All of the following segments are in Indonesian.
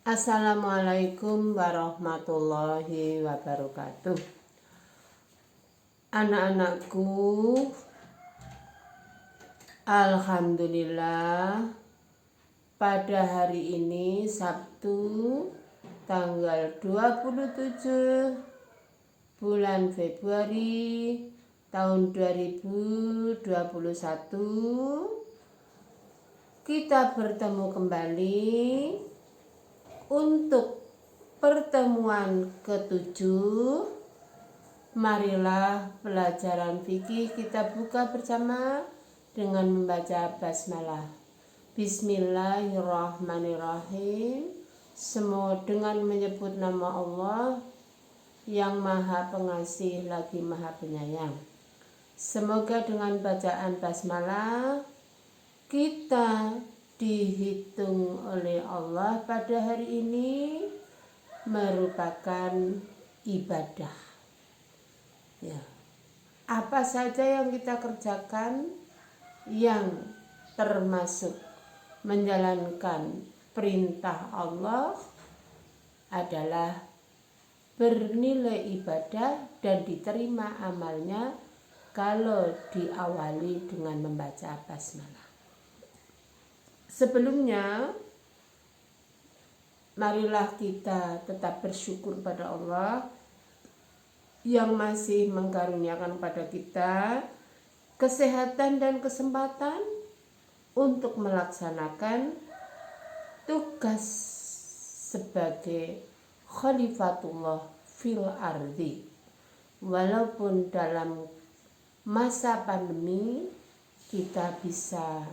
Assalamualaikum warahmatullahi wabarakatuh. Anak-anakku, alhamdulillah pada hari ini Sabtu tanggal 27 bulan Februari tahun 2021 kita bertemu kembali untuk pertemuan ke-7. Marilah pelajaran fikih kita buka bersama dengan membaca basmalah. Bismillahirrahmanirrahim. Semua dengan menyebut nama Allah yang Maha Pengasih lagi Maha Penyayang. Semoga dengan bacaan basmalah kita dihitung oleh Allah pada hari ini merupakan ibadah. Ya. Apa saja yang kita kerjakan yang termasuk menjalankan perintah Allah adalah bernilai ibadah dan diterima amalnya kalau diawali dengan membaca basmalah. Sebelumnya, marilah kita tetap bersyukur pada Allah yang masih mengkaruniakan pada kita kesehatan dan kesempatan untuk melaksanakan tugas sebagai khalifatullah fil ardi. Walaupun dalam masa pandemi kita bisa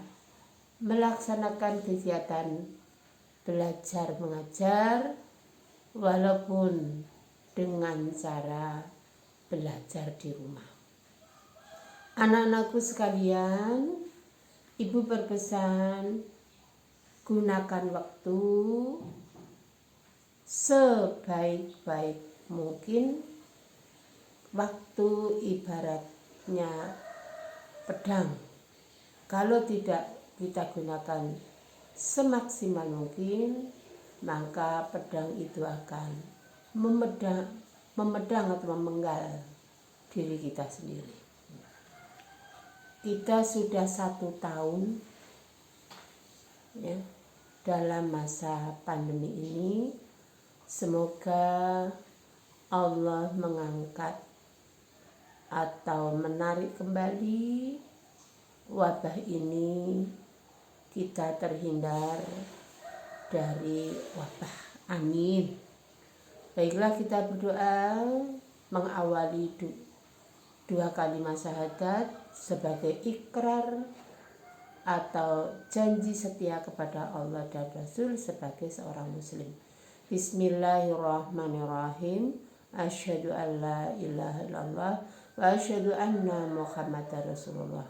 melaksanakan kegiatan belajar mengajar walaupun dengan cara belajar di rumah. Anak-anakku sekalian, ibu berpesan gunakan waktu sebaik-baik mungkin. Waktu ibaratnya pedang, kalau tidak kita gunakan semaksimal mungkin, maka pedang itu akan memedang atau memenggal diri kita sendiri. Kita sudah 1 tahun ya, dalam masa pandemi ini. Semoga Allah mengangkat atau menarik kembali wabah ini, kita terhindar dari wabah. Amin. Baiklah, kita berdoa mengawali 2 kalimat syahadat sebagai ikrar atau janji setia kepada Allah dan Rasul sebagai seorang muslim. Bismillahirrahmanirrahim. Asyhadu an la ilaha illallah wa asyhadu anna Muhammadar Rasulullah.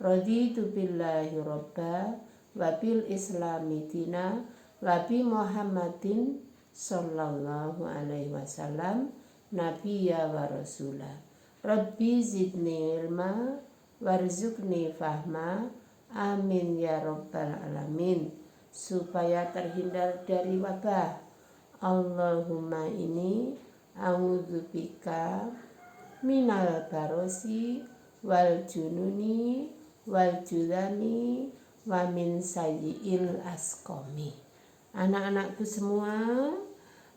Raditu billahi robba wa bil islami dina wa bi Muhammadin sallallahu alaihi wasallam nabiyya wa rasulah. Rabbi zidni ilma warzuqni fahma. Amin ya rabbal alamin. Supaya terhindar dari wabah. Allahumma ini a'udzubika minal barosi wal jununi wal judami wa min sayyi'il asqami. Anak-anakku semua,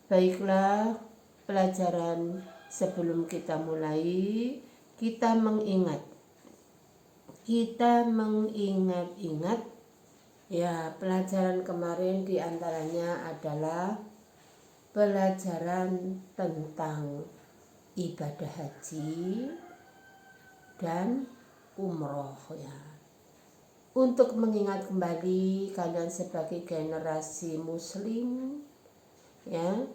baiklah, pelajaran sebelum kita mulai, kita mengingat ya, pelajaran kemarin diantaranya adalah pelajaran tentang ibadah haji dan umroh ya. Untuk mengingat kembali kalian sebagai generasi muslim ya,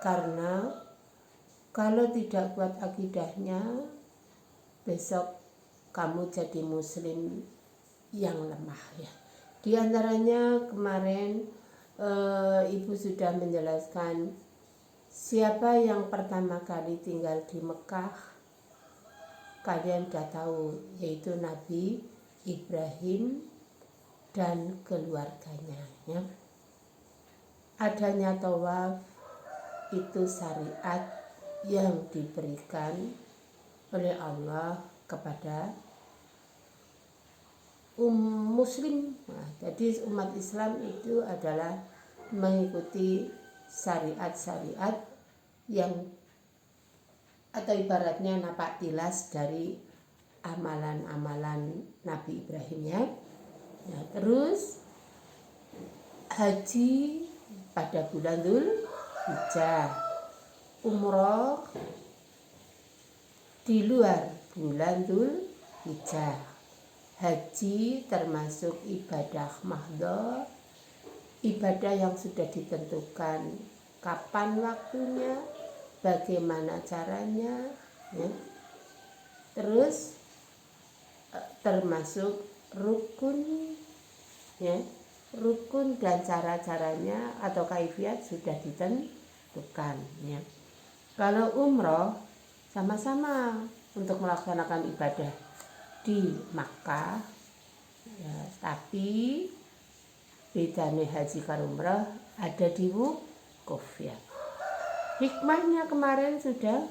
karena kalau tidak kuat akidahnya, besok kamu jadi muslim yang lemah ya. Di antaranya kemarin ibu sudah menjelaskan siapa yang pertama kali tinggal di Mekah. Kalian sudah tahu, yaitu Nabi Ibrahim dan keluarganya ya. adanya tawaf itu syariat yang diberikan oleh Allah kepada muslim. Nah, jadi umat Islam itu adalah mengikuti syariat-syariat yang atau ibaratnya napak tilas dari amalan-amalan Nabi Ibrahim ya. Nah, terus haji pada bulan Dzulhijjah, umroh di luar bulan Dzulhijjah. Haji termasuk ibadah mahdhah, ibadah yang sudah ditentukan kapan waktunya, bagaimana caranya ya. Terus termasuk rukun ya, rukun dan cara-caranya atau kaifiat sudah ditentukan ya. Kalau umroh sama-sama untuk melaksanakan ibadah di Makkah ya, tapi bedanya haji karo umroh ada di wukuf ya. Hikmahnya kemarin sudah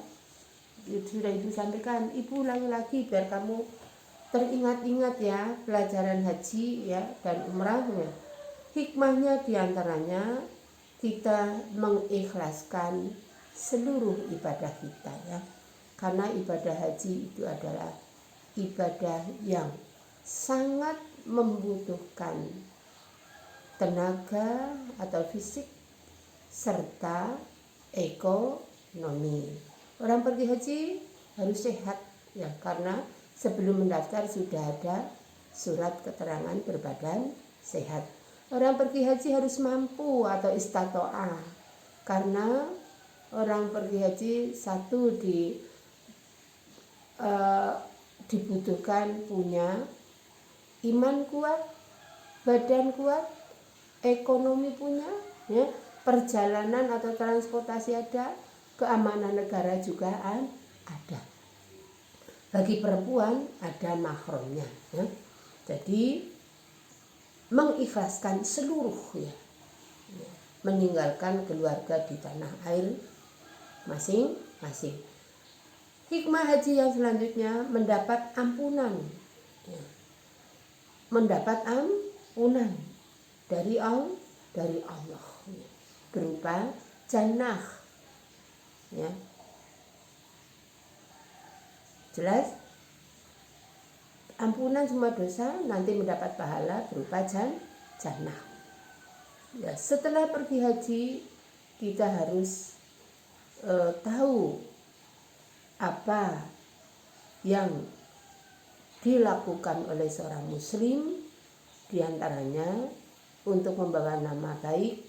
Ibu sampaikan, Ibu ulangi lagi biar kamu teringat-ingat ya pelajaran haji ya dan umrah ya. Hikmahnya diantaranya kita mengikhlaskan seluruh ibadah kita ya, karena ibadah haji itu adalah ibadah yang sangat membutuhkan tenaga atau fisik serta ekonomi. Orang pergi haji harus sehat ya, karena sebelum mendaftar sudah ada surat keterangan berbadan sehat. Orang pergi haji harus mampu atau istato'ah, karena orang pergi haji satu dibutuhkan punya iman kuat, badan kuat, ekonomi punya ya, perjalanan atau transportasi ada, keamanan negara juga ada. Bagi perempuan ada mahramnya ya. Jadi mengikhlaskan seluruh ya, meninggalkan keluarga di tanah air masing-masing. Hikmah haji yang selanjutnya mendapat ampunan ya. Mendapat ampunan dari Allah ya, berupa jannah ya. Jelas? Ampunan semua dosa, nanti mendapat pahala berupa jannah ya. Setelah pergi haji kita harus tahu apa yang dilakukan oleh seorang muslim, diantaranya untuk membawa nama baik,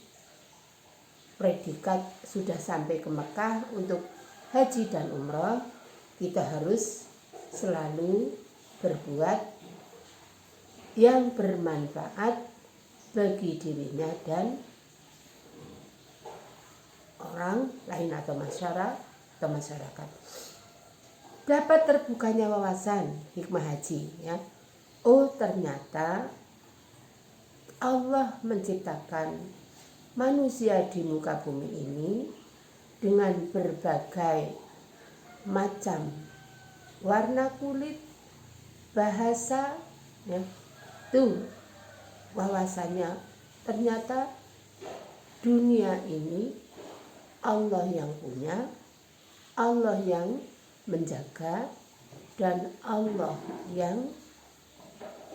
predikat sudah sampai ke Mekah untuk haji dan umrah, kita harus selalu berbuat yang bermanfaat bagi dirinya dan orang lain atau masyarakat. Dapat terbukanya wawasan hikmah haji ya. Oh, ternyata Allah menciptakan manusia di muka bumi ini dengan berbagai macam warna kulit, bahasa ya. Tuh wawasannya, ternyata dunia ini Allah yang punya, Allah yang menjaga, dan Allah yang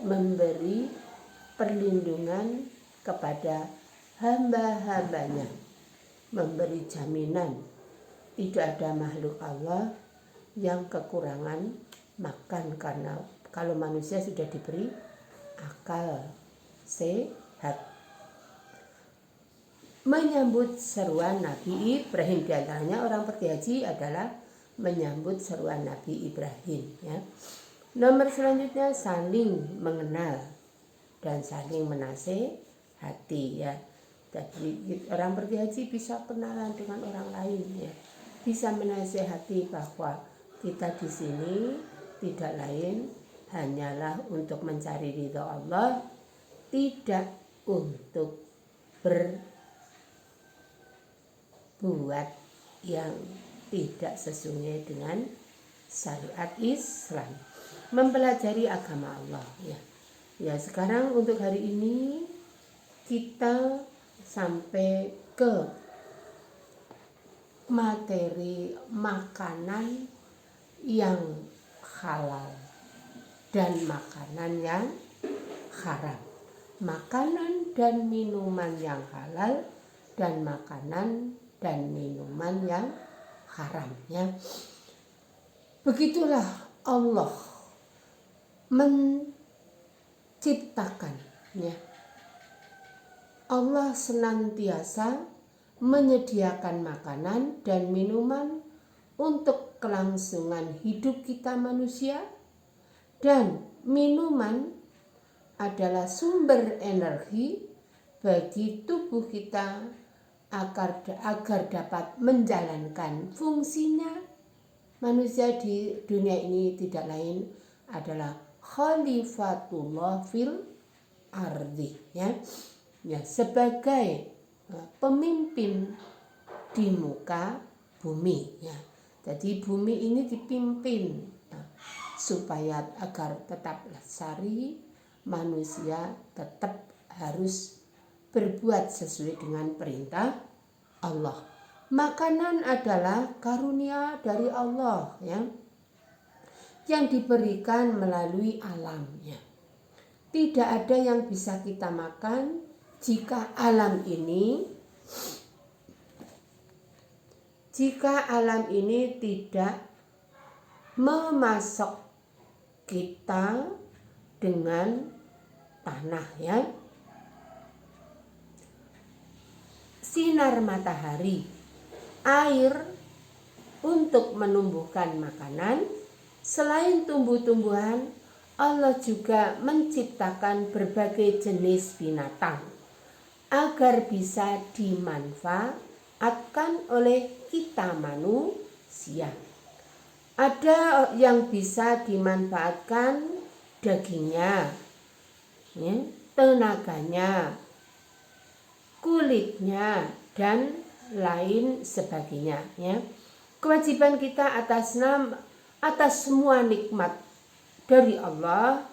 memberi perlindungan kepada hamba-hambanya, memberi jaminan tidak ada makhluk Allah yang kekurangan makan, karena kalau manusia sudah diberi akal sehat. Menyambut seruan Nabi Ibrahim, diantaranya orang pergi haji adalah menyambut seruan Nabi Ibrahim ya. Nomor selanjutnya saling mengenal dan saling menasehati ya. Jadi orang pergi haji bisa kenalan dengan orang lain ya, bisa menasehati bahwa kita di sini tidak lain hanyalah untuk mencari ridha Allah, tidak untuk buat yang tidak sesuai dengan syariat Islam, mempelajari agama Allah ya. Ya, sekarang untuk hari ini kita sampai ke materi makanan yang halal dan makanan yang haram. Makanan dan minuman yang halal dan makanan dan minuman yang haram ya. Begitulah Allah menciptakan ya. Allah senantiasa menyediakan makanan dan minuman untuk kelangsungan hidup kita manusia, dan minuman adalah sumber energi bagi tubuh kita agar dapat menjalankan fungsinya. Manusia di dunia ini tidak lain adalah khalifatullah fil ardi ya. Ya, sebagai pemimpin di muka bumi ya. Jadi bumi ini dipimpin supaya agar tetap lestari, manusia tetap harus berbuat sesuai dengan perintah Allah. Makanan adalah karunia dari Allah ya, yang diberikan melalui alam ya. Tidak ada yang bisa kita makan jika alam ini tidak memasok kita dengan tanah ya. Sinar matahari, air untuk menumbuhkan makanan. Selain tumbuh-tumbuhan, Allah juga menciptakan berbagai jenis binatang agar bisa dimanfaatkan oleh kita manusia. Ada yang bisa dimanfaatkan dagingnya, ya, tenaganya, kulitnya, dan lain sebagainya. Ya. Kewajiban kita atas semua nikmat dari Allah,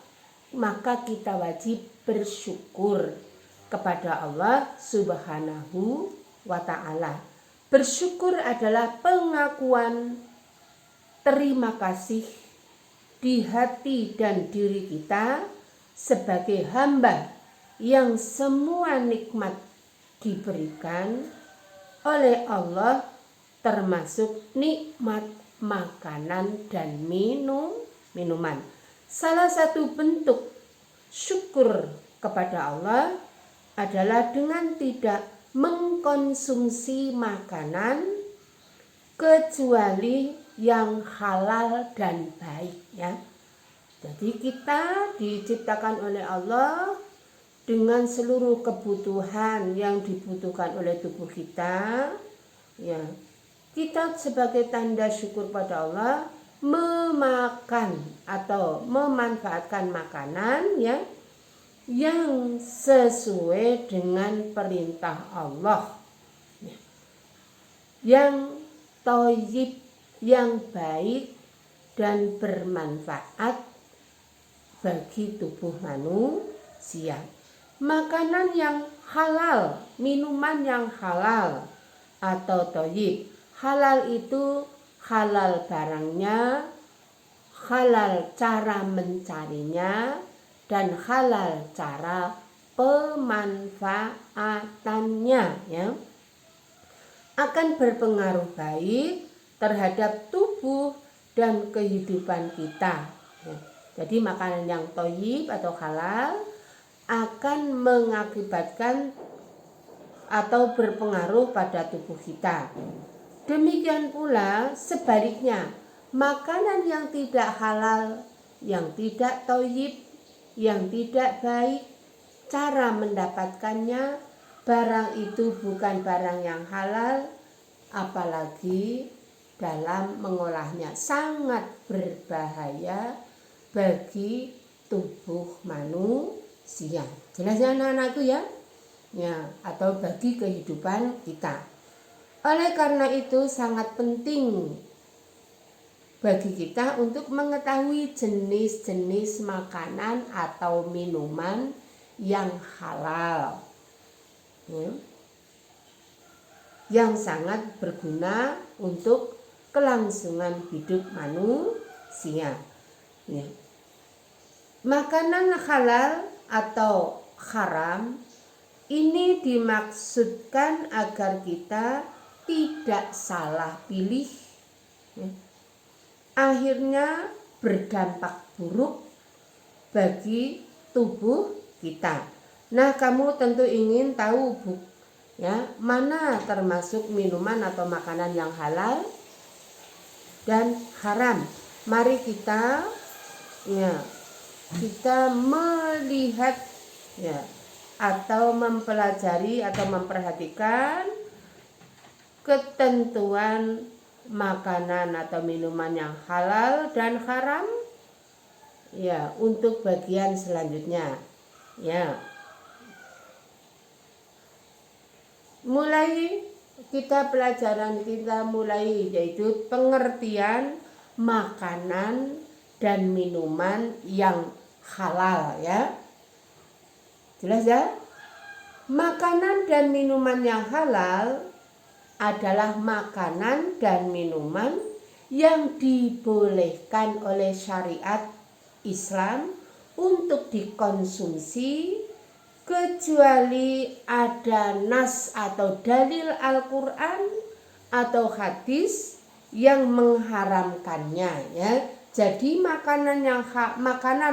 maka kita wajib bersyukur kepada Allah Subhanahu wa ta'ala. Bersyukur adalah pengakuan terima kasih di hati dan diri kita sebagai hamba yang semua nikmat diberikan oleh Allah, termasuk nikmat makanan dan minuman. Salah satu bentuk syukur kepada Allah adalah dengan tidak mengkonsumsi makanan kecuali yang halal dan baik ya. Jadi kita diciptakan oleh Allah dengan seluruh kebutuhan yang dibutuhkan oleh tubuh kita ya. Kita sebagai tanda syukur pada Allah memakan atau memanfaatkan makanan ya yang sesuai dengan perintah Allah ya. Yang thayyib, yang baik dan bermanfaat bagi tubuh manusia. Makanan yang halal, minuman yang halal atau thayyib. Halal itu halal barangnya, halal cara mencarinya, dan halal cara pemanfaatannya ya. Akan berpengaruh baik terhadap tubuh dan kehidupan kita ya. Jadi makanan yang thayyib atau halal akan mengakibatkan atau berpengaruh pada tubuh kita. Demikian pula sebaliknya, makanan yang tidak halal, yang tidak thayyib, yang tidak baik, cara mendapatkannya, barang itu bukan barang yang halal, apalagi dalam mengolahnya sangat berbahaya bagi tubuh manusia. Jelas ya anak-anakku ya? Ya, atau bagi kehidupan kita. Oleh karena itu sangat penting bagi kita untuk mengetahui jenis-jenis makanan atau minuman yang halal, ya, yang sangat berguna untuk kelangsungan hidup manusia. Ya. Makanan halal atau haram ini dimaksudkan agar kita tidak salah pilih, ya, akhirnya berdampak buruk bagi tubuh kita. Nah, kamu tentu ingin tahu, ya, mana termasuk minuman atau makanan yang halal dan haram. Mari kita melihat, ya, atau mempelajari atau memperhatikan ketentuan makanan atau minuman yang halal dan haram, ya, untuk bagian selanjutnya, ya. Pelajaran kita mulai yaitu pengertian makanan dan minuman yang halal, ya. Jelas ya? Makanan dan minuman yang halal adalah makanan dan minuman yang dibolehkan oleh syariat Islam untuk dikonsumsi kecuali ada nas atau dalil Al-Quran atau hadis yang mengharamkannya, ya. Jadi makanan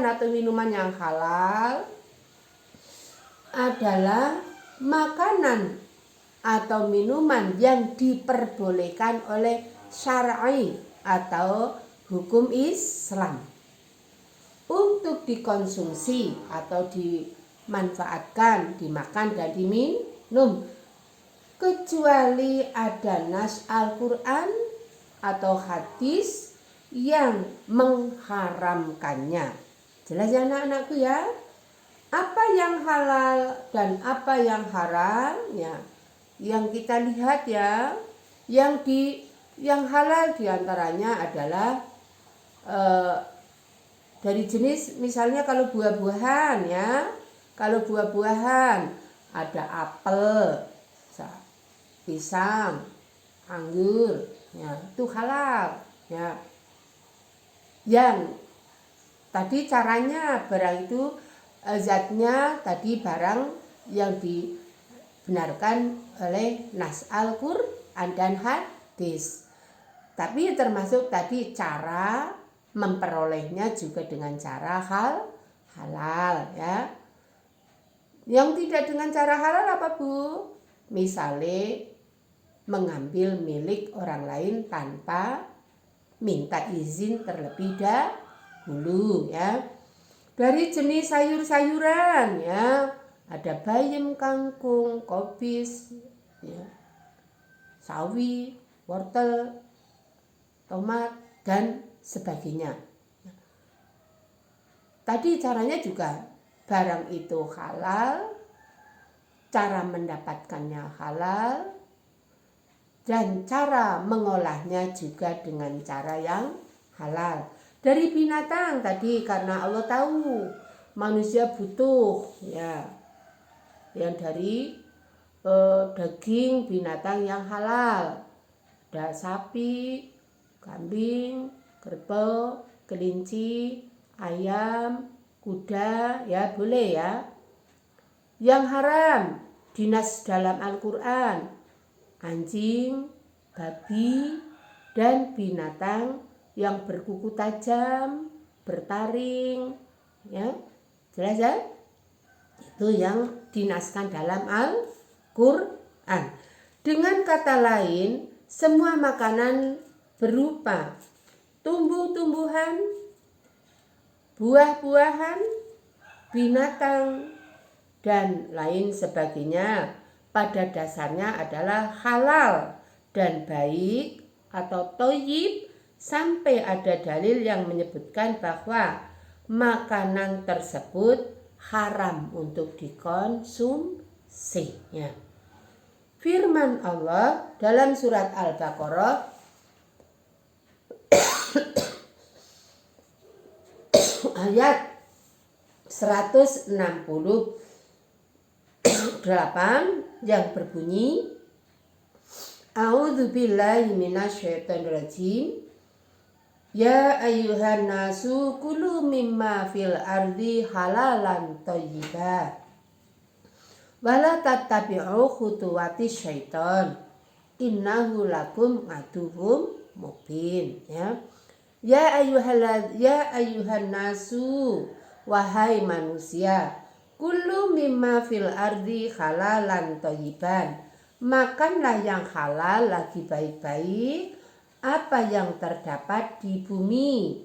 atau minuman yang halal adalah makanan atau minuman yang diperbolehkan oleh syar'i atau hukum Islam untuk dikonsumsi atau dimanfaatkan, dimakan dan diminum, kecuali ada nas Al-Quran atau hadis yang mengharamkannya. Jelas ya anak-anakku, ya? Apa yang halal dan apa yang haram, ya, yang kita lihat, ya. Yang halal diantaranya adalah dari jenis, misalnya kalau buah-buahan, ya. Kalau buah-buahan ada apel, pisang, anggur, ya, itu halal, ya. Yang tadi caranya barang itu zatnya tadi barang yang dibenarkan oleh nas Al-Quran dan hadis. Tapi termasuk tadi cara memperolehnya juga dengan cara halal, ya. Yang tidak dengan cara halal apa, Bu? Misalnya mengambil milik orang lain tanpa minta izin terlebih dahulu, ya. Dari jenis sayur-sayuran, ya, ada bayam, kangkung, kobis, ya, sawi, wortel, tomat dan sebagainya. Tadi caranya juga barang itu halal, cara mendapatkannya halal, dan cara mengolahnya juga dengan cara yang halal. Dari binatang tadi karena Allah tahu manusia butuh, ya, yang dari daging binatang yang halal. Ada sapi, kambing, kerbau, kelinci, ayam, kuda, ya, boleh, ya. Yang haram dinas dalam Al-Quran, anjing, babi, dan binatang yang berkuku tajam, bertaring, ya. Jelas, ya? Itu yang dinaskan dalam Al-Quran. Dengan kata lain, semua makanan berupa tumbuh-tumbuhan, buah-buahan, binatang, dan lain sebagainya pada dasarnya adalah halal dan baik atau thayyib sampai ada dalil yang menyebutkan bahwa makanan tersebut haram untuk dikonsumsi, ya. firman Allah dalam surat Al-Baqarah ayat 168 yang berbunyi A'udzubillahi minasyaitonirrajim. Ya ayyuhan nasu kulu mimma fil ardi halalan thayyiba wala tattabi'u khutuwati syaiton innahu lakum aduwwum mubin. Ya ayyuhan nasu, wahai manusia, kulu mimma fil ardi halalan thayyiban, makanlah yang halal lagi baik-baik apa yang terdapat di bumi.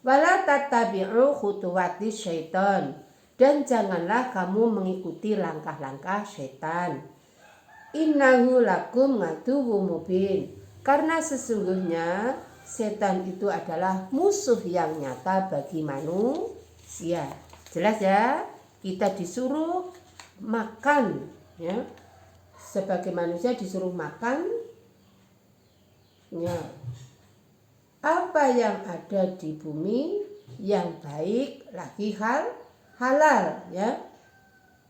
Wala tattabi'u khutuwati syaiton, dan janganlah kamu mengikuti langkah-langkah setan. Innahu lakum aduwwum mubin, karena sesungguhnya setan itu adalah musuh yang nyata bagi manusia. Jelas ya, kita disuruh makan ya. Sebagai manusia disuruh makan ya, apa yang ada di bumi yang baik lagi halal ya,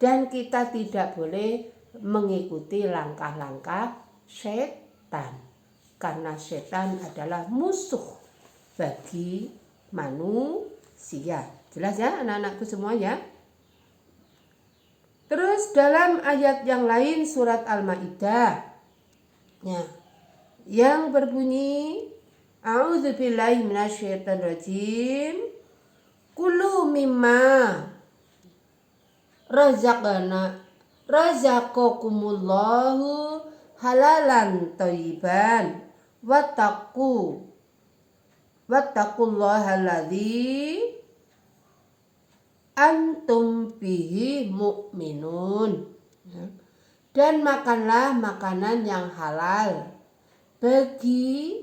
dan kita tidak boleh mengikuti langkah-langkah setan karena setan adalah musuh bagi manusia. Jelas ya anak-anakku semua ya. Terus dalam ayat yang lain surat Al-Maidah ya, yang berbunyi A'udzubillahi minasyaitonirrajim. Kulu mimma razaqakumullahu halalan thayyiban wattaqullaha alladzi antum bihi mu'minun. Dan makanlah makanan yang halal bagi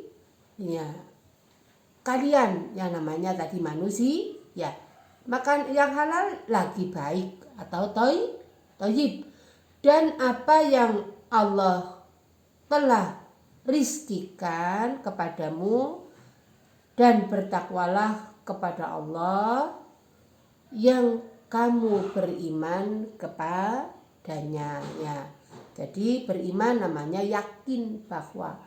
ya kalian yang namanya tadi manusia ya. Makan yang halal lagi baik atau thayyib, dan apa yang Allah telah rizkikan kepadamu, dan bertakwalah kepada Allah yang kamu beriman kepadanya ya. Jadi beriman namanya yakin bahwa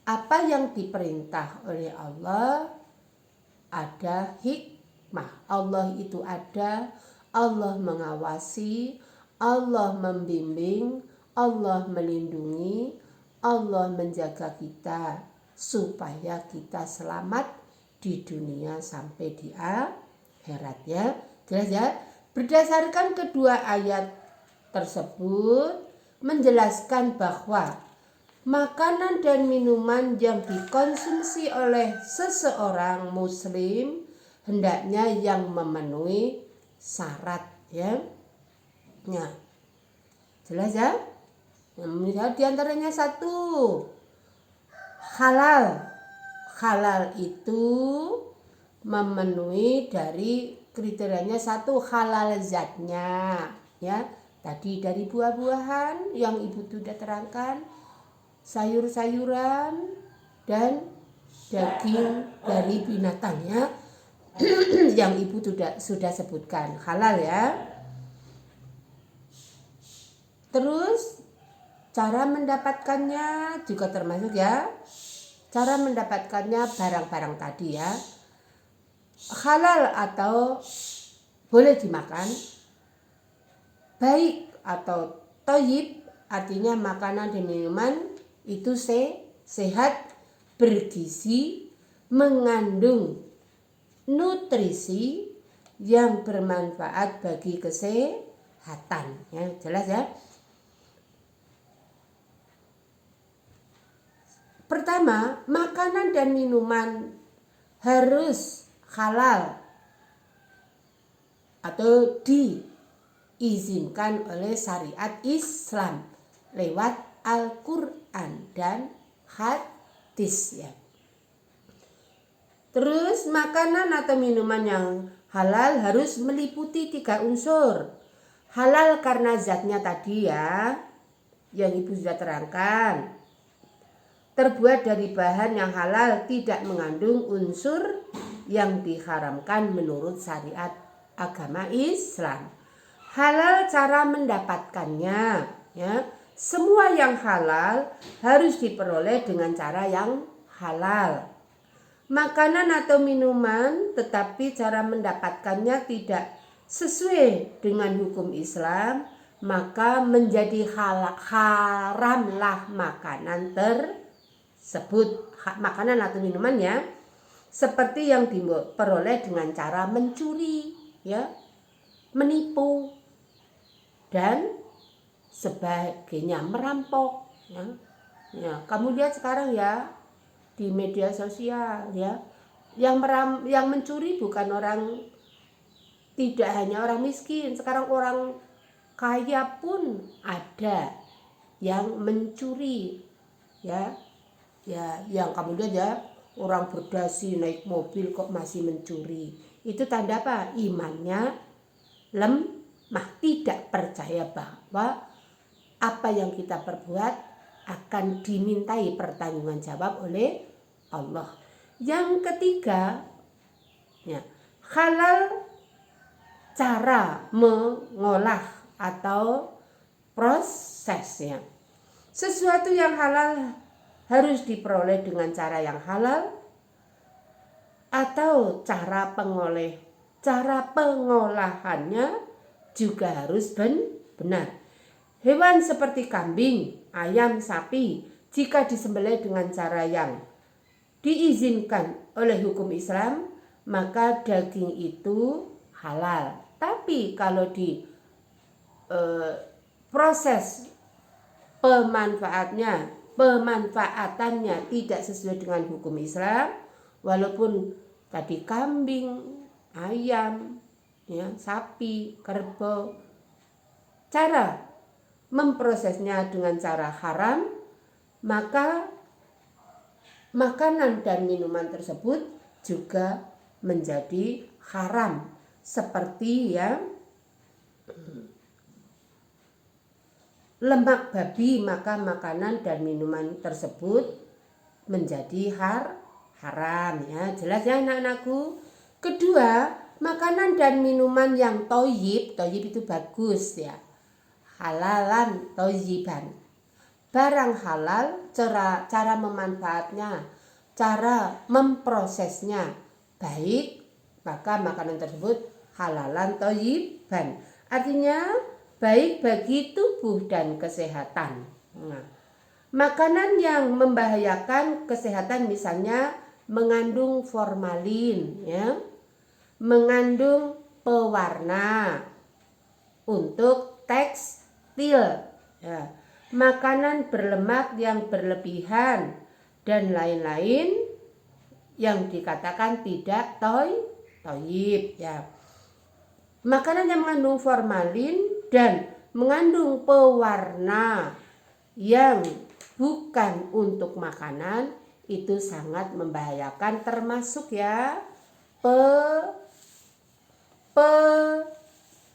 apa yang diperintah oleh Allah ada hikmah. Allah itu ada, Allah mengawasi, Allah membimbing, Allah melindungi, Allah menjaga kita supaya kita selamat di dunia sampai di akhirat ya. Jelas ya? Berdasarkan kedua ayat tersebut menjelaskan bahwa makanan dan minuman yang dikonsumsi oleh seseorang muslim hendaknya yang memenuhi syarat ya. Ya. Jelas ya? Di antaranya satu, halal. Halal itu memenuhi dari kriterianya satu, halal zatnya ya. Tadi dari buah-buahan yang Ibu sudah terangkan, sayur-sayuran dan daging dari binatang ya. Yang Ibu sudah sebutkan halal ya. Terus cara mendapatkannya juga termasuk ya. Cara mendapatkannya barang-barang tadi ya. Halal atau boleh dimakan, baik atau thayyib artinya makanan dan minuman itu sehat, bergizi, mengandung nutrisi yang bermanfaat bagi kesehatan ya. Jelas ya. Pertama, makanan dan minuman harus halal atau diizinkan oleh syariat Islam lewat Al-Quran dan hadis ya. Terus makanan atau minuman yang halal harus meliputi 3 unsur. Halal karena zatnya tadi ya, yang Ibu sudah terangkan. Terbuat dari bahan yang halal, tidak mengandung unsur yang diharamkan menurut syariat agama Islam. Halal cara mendapatkannya, ya. Semua yang halal harus diperoleh dengan cara yang halal. Makanan atau minuman tetapi cara mendapatkannya tidak sesuai dengan hukum Islam, maka menjadi haramlah makanan tersebut, makanan atau minumannya, seperti yang diperoleh dengan cara mencuri, ya, menipu dan sebagainya, merampok, ya. Ya, kamu lihat sekarang ya di media sosial, ya, yang mencuri bukan orang, tidak hanya orang miskin, sekarang orang kaya pun ada yang mencuri, ya. Ya, yang kamu lihat ya, orang berdasi naik mobil kok masih mencuri. Itu tanda apa? Imannya lemah, tidak percaya bahwa apa yang kita perbuat akan dimintai pertanggungan jawab oleh Allah. Yang ketiga, ya, halal cara mengolah atau prosesnya. Sesuatu yang halal harus diperoleh dengan cara yang halal atau cara pengolahannya juga harus benar. Hewan seperti kambing, ayam, sapi, jika disembelih dengan cara yang diizinkan oleh hukum Islam, maka daging itu halal. Tapi kalau di proses pemanfaatannya tidak sesuai dengan hukum Islam, walaupun tadi kambing, ayam, ya, sapi, kerbau, cara memprosesnya dengan cara haram, maka makanan dan minuman tersebut juga menjadi haram. Seperti yang lemak babi, maka makanan dan minuman tersebut menjadi haram, ya. Jelas ya anak-anakku. Kedua, makanan dan minuman yang toyib itu bagus, ya. Halalan toyiban. Barang halal, cara memanfaatnya, cara memprosesnya baik, maka makanan tersebut halalan toyiban. Artinya baik bagi tubuh dan kesehatan. Nah, makanan yang membahayakan kesehatan misalnya mengandung formalin, ya, mengandung pewarna untuk tekstil, ya, makanan berlemak yang berlebihan dan lain-lain yang dikatakan tidak toyib, ya. Makanan yang mengandung formalin dan mengandung pewarna yang bukan untuk makanan itu sangat membahayakan, termasuk ya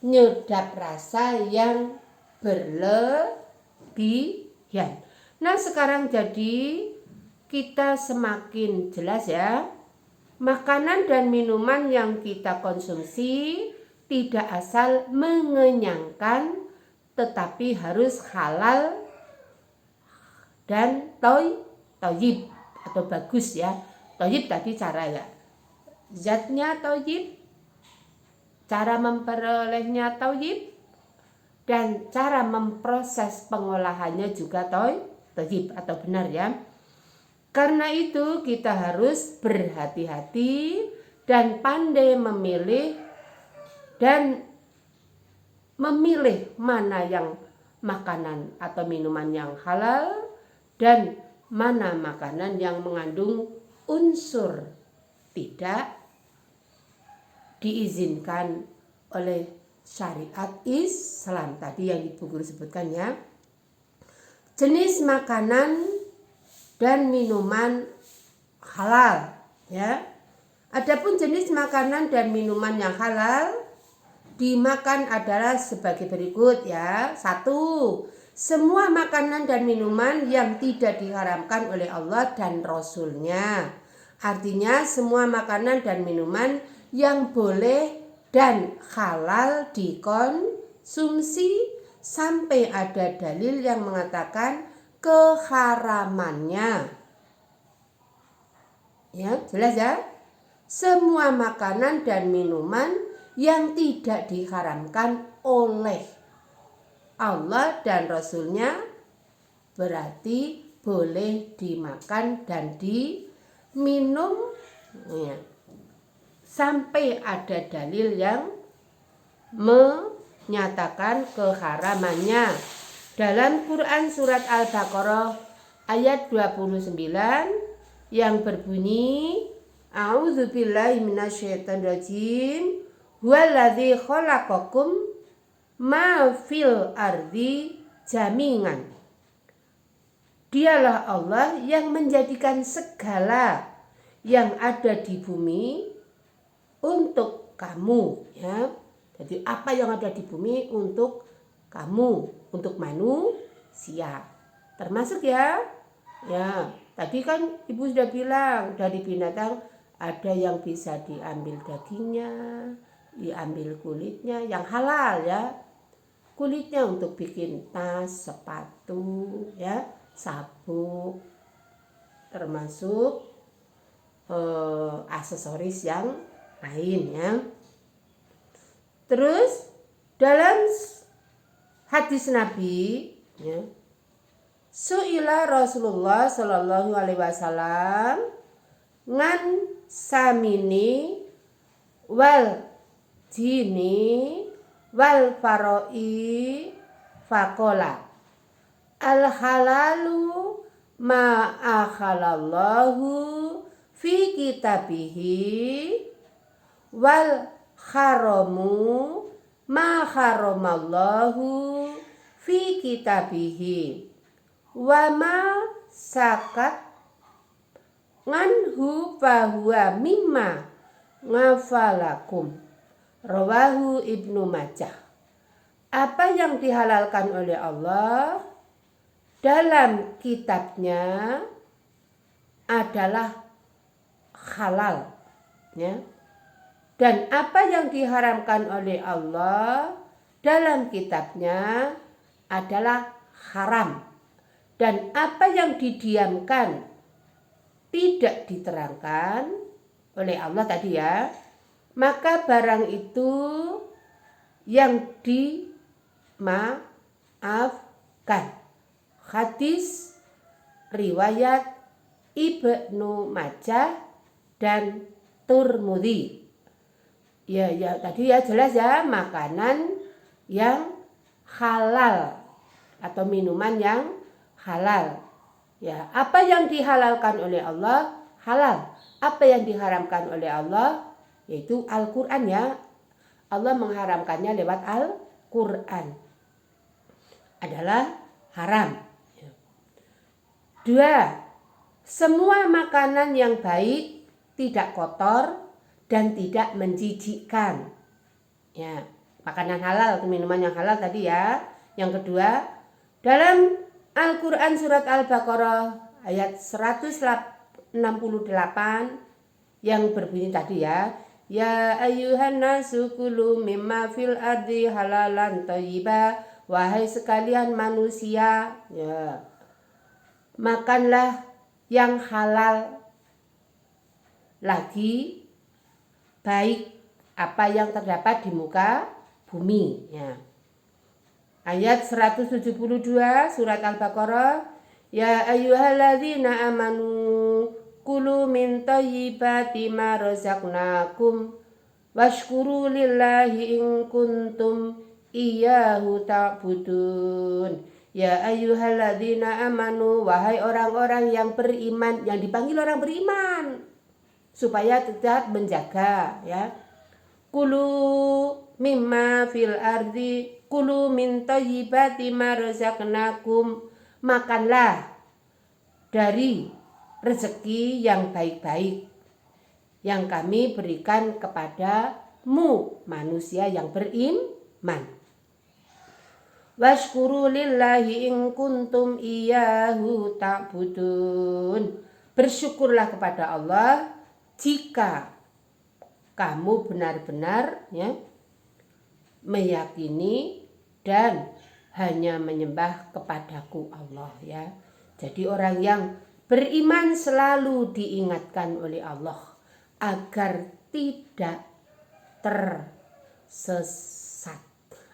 penyedap rasa yang berlebihan. Nah, sekarang jadi kita semakin jelas ya, makanan dan minuman yang kita konsumsi tidak asal mengenyangkan, tetapi harus halal dan toyib atau bagus, ya. Toyib tadi cara, ya, zatnya toyib, cara memperolehnya toyib, dan cara memproses pengolahannya juga toyib atau benar, ya. Karena itu kita harus berhati-hati dan pandai memilih mana yang makanan atau minuman yang halal dan mana makanan yang mengandung unsur tidak diizinkan oleh syariat Islam. Tadi yang Ibu Guru sebutkan, ya. Jenis makanan dan minuman halal, ya. Adapun jenis makanan dan minuman yang halal dimakan adalah sebagai berikut, ya. 1. semua makanan dan minuman yang tidak diharamkan oleh Allah dan Rasul-Nya. Artinya semua makanan dan minuman yang boleh dan halal dikonsumsi sampai ada dalil yang mengatakan keharamannya. Ya, jelas ya? Semua makanan dan minuman yang tidak diharamkan oleh Allah dan Rasul-Nya berarti boleh dimakan dan diminum ya, sampai ada dalil yang menyatakan keharamannya. Dalam Quran surat Al-Baqarah ayat 29 yang berbunyi A'udzubillahi minasyaitonirrajim huwallazi khalaqakum ma fil ardi jami'an. Dialah Allah yang menjadikan segala yang ada di bumi untuk kamu ya. Jadi apa yang ada di bumi untuk kamu, untuk manusia. Termasuk ya. Ya, tadi kan Ibu sudah bilang dari binatang ada yang bisa diambil dagingnya, diambil kulitnya yang halal ya. Kulitnya untuk bikin tas, sepatu, ya, sabuk, termasuk aksesoris yang lain ya. Terus dalam hadis Nabi, ya, Su'ila Rasulullah Sallallahu Alaihi Wasallam ngan samini wal jini wal faroi fakola al halalu ma akhalallahu fi kitabihi wal haramu ma haramallahu fi kitabihi wa ma sakat nganhu fahuwa mimma ngafalakum. Rawahu Ibnu Majah. Apa yang dihalalkan oleh Allah dalam kitabnya adalah halal ya. Dan apa yang diharamkan oleh Allah dalam kitabnya adalah haram. Dan apa yang didiamkan tidak diterangkan oleh Allah tadi ya, maka barang itu yang dimaafkan. Hadis riwayat Ibnu Majah dan Turmudi. Ya tadi ya jelas ya, makanan yang halal atau minuman yang halal. Ya, apa yang dihalalkan oleh Allah halal. Apa yang diharamkan oleh Allah yaitu Al-Quran ya. Allah mengharamkannya lewat Al-Quran. Adalah haram. 2. Semua makanan yang baik, tidak kotor dan tidak menjijikkan. Ya, makanan halal, minuman yang halal tadi ya. Yang kedua, dalam Al-Quran surat Al-Baqarah ayat 168 yang berbunyi tadi ya, ya ayyuhan nasu kulu mimma fil ardi halalan thayyiba, wahai sekalian manusia ya, makanlah yang halal lagi baik apa yang terdapat di muka bumi ya. Ayat 172 surat Al-Baqarah, ya ayyuhalladzina amanu kulu min thayyibati ma razaqnakum washkuru lillahi in kuntum iyyahu ta'budun. Ya ayyuhalladzina amanu, wahai orang-orang yang beriman, yang dipanggil orang beriman supaya tetap menjaga ya. Kulu mimma fil ardi kulu min thayyibati ma razaqnakum, makanlah dari rezeki yang baik-baik yang kami berikan kepadamu manusia yang beriman. Washkuru lillahi in kuntum iyyahu ta'budun. Bersyukurlah kepada Allah jika kamu benar-benar ya meyakini dan hanya menyembah kepadaku Allah ya. Jadi orang yang beriman selalu diingatkan oleh Allah agar tidak tersesat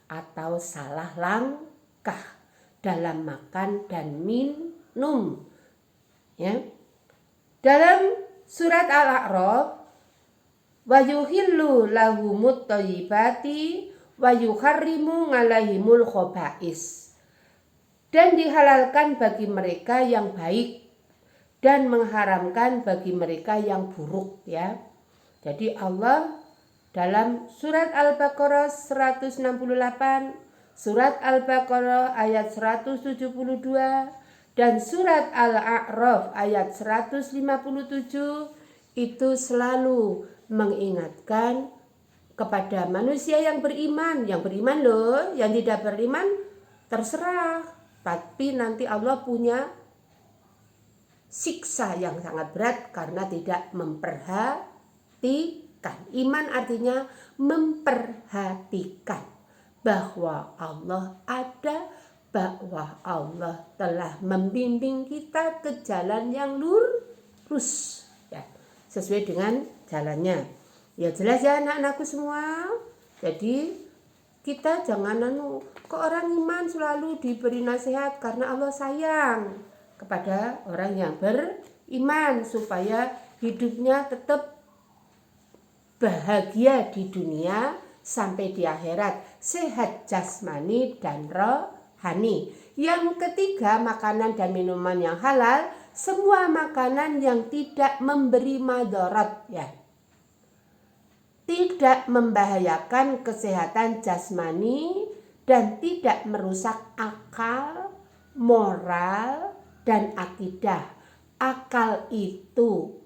atau salah langkah dalam makan dan minum ya. Dalam surat Al-A'raf, wa yuhillu lahumut thayyibati wa yuharrimu 'alaihimul khaba'is. Dan dihalalkan bagi mereka yang baik dan mengharamkan bagi mereka yang buruk ya. Jadi Allah dalam surat Al-Baqarah 168, surat Al-Baqarah ayat 172 dan surat Al-A'raf ayat 157 itu selalu mengingatkan kepada manusia yang beriman. Yang beriman loh, yang tidak beriman terserah. Tapi nanti Allah punya siksa yang sangat berat karena tidak memperhatikan. Iman artinya memperhatikan bahwa Allah ada, bahwa Allah telah membimbing kita ke jalan yang lurus ya, sesuai dengan jalannya. Ya jelas ya anak-anakku semua. Jadi kita jangan kok orang iman selalu diberi nasihat karena Allah sayang kepada orang yang beriman supaya hidupnya tetap bahagia di dunia sampai di akhirat, sehat jasmani dan rohani. Yang ketiga, makanan dan minuman yang halal, semua makanan yang tidak memberi madarat ya. Tidak membahayakan kesehatan jasmani dan tidak merusak akal, moral, dan akidah. Akal itu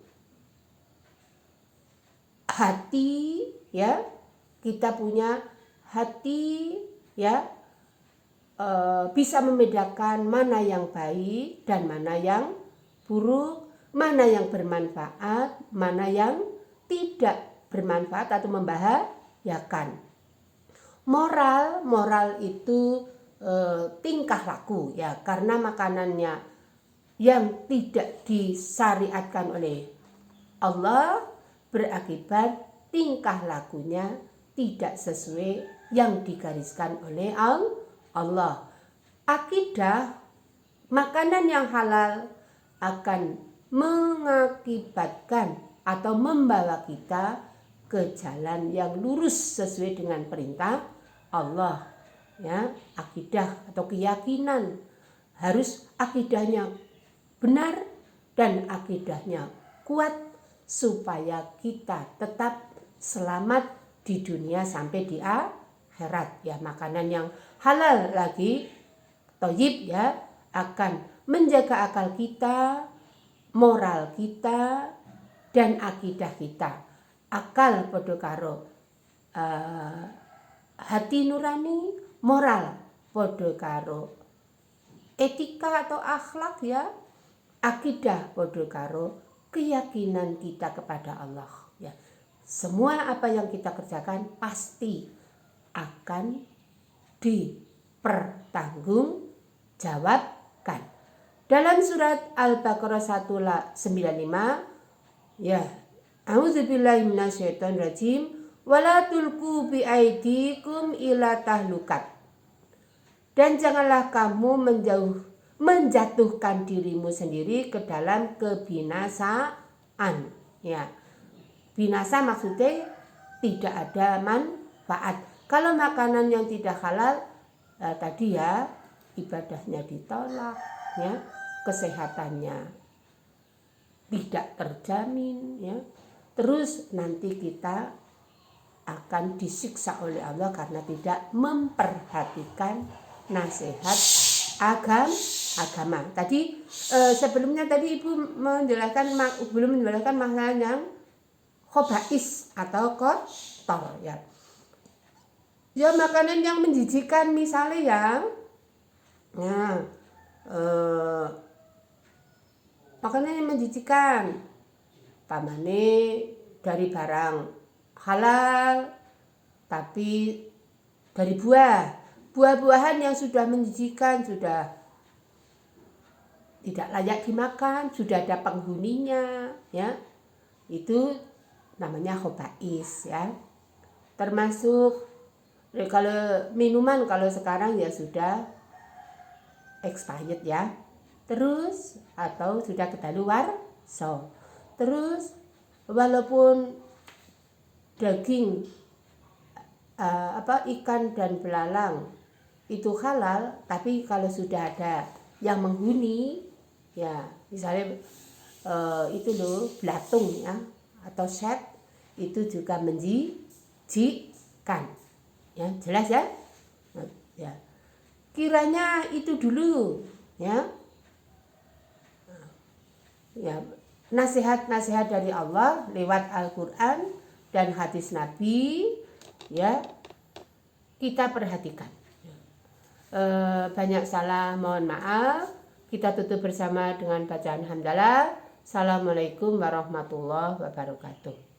hati ya, kita punya hati ya, bisa membedakan mana yang baik dan mana yang buruk, mana yang bermanfaat, mana yang tidak bermanfaat atau membahayakan. Moral itu tingkah laku ya, karena makanannya yang tidak disyariatkan oleh Allah berakibat tingkah lakunya tidak sesuai yang digariskan oleh Allah. Akidah, makanan yang halal akan mengakibatkan atau membawa kita ke jalan yang lurus sesuai dengan perintah Allah ya. Akidah atau keyakinan harus akidahnya benar dan akidahnya kuat supaya kita tetap selamat di dunia sampai di akhirat ya. Makanan yang halal lagi thayyib ya akan menjaga akal kita, moral kita, dan akidah kita. Akal padha karo hati nurani, moral padha karo etika atau akhlak ya, akidah padha karo keyakinan kita kepada Allah ya. Semua apa yang kita kerjakan pasti akan dipertanggungjawabkan. Dalam surat Al-Baqarah 195 ya, a'udzubillahi minasyaitonirrajim wala tulqu biaidikum ila tahlukat. Dan janganlah kamu menjatuhkan dirimu sendiri ke dalam kebinasaan ya. Binasa maksudnya tidak ada manfaat. Kalau makanan yang tidak halal tadi ya, ibadahnya ditolak ya, kesehatannya tidak terjamin ya. Terus nanti kita akan disiksa oleh Allah karena tidak memperhatikan nasihat agama. Tadi sebelumnya tadi Ibu belum menjelaskan makna yang khobais atau kotor ya. Ya makanan yang menjijikan misalnya yang Nah, makanan yang menjijikan, pamane dari barang halal tapi dari buah-buahan yang sudah menjijikan, sudah tidak layak dimakan, sudah ada penghuninya, ya, itu namanya khobais, ya. Termasuk kalau minuman, kalau sekarang ya sudah expired, ya, terus atau sudah kadaluarsa. Terus walaupun daging ikan dan belalang itu halal, tapi kalau sudah ada yang menghuni, ya misalnya itu loh belatung, ya, atau set, itu juga menjijikan, ya, jelas ya. Ya, kiranya itu dulu, ya, ya, nasihat-nasihat dari Allah lewat Al-Quran dan hadis Nabi, ya, kita perhatikan. Banyak salah, mohon maaf. Kita tutup bersama dengan bacaan hamdalah. Assalamualaikum warahmatullahi wabarakatuh.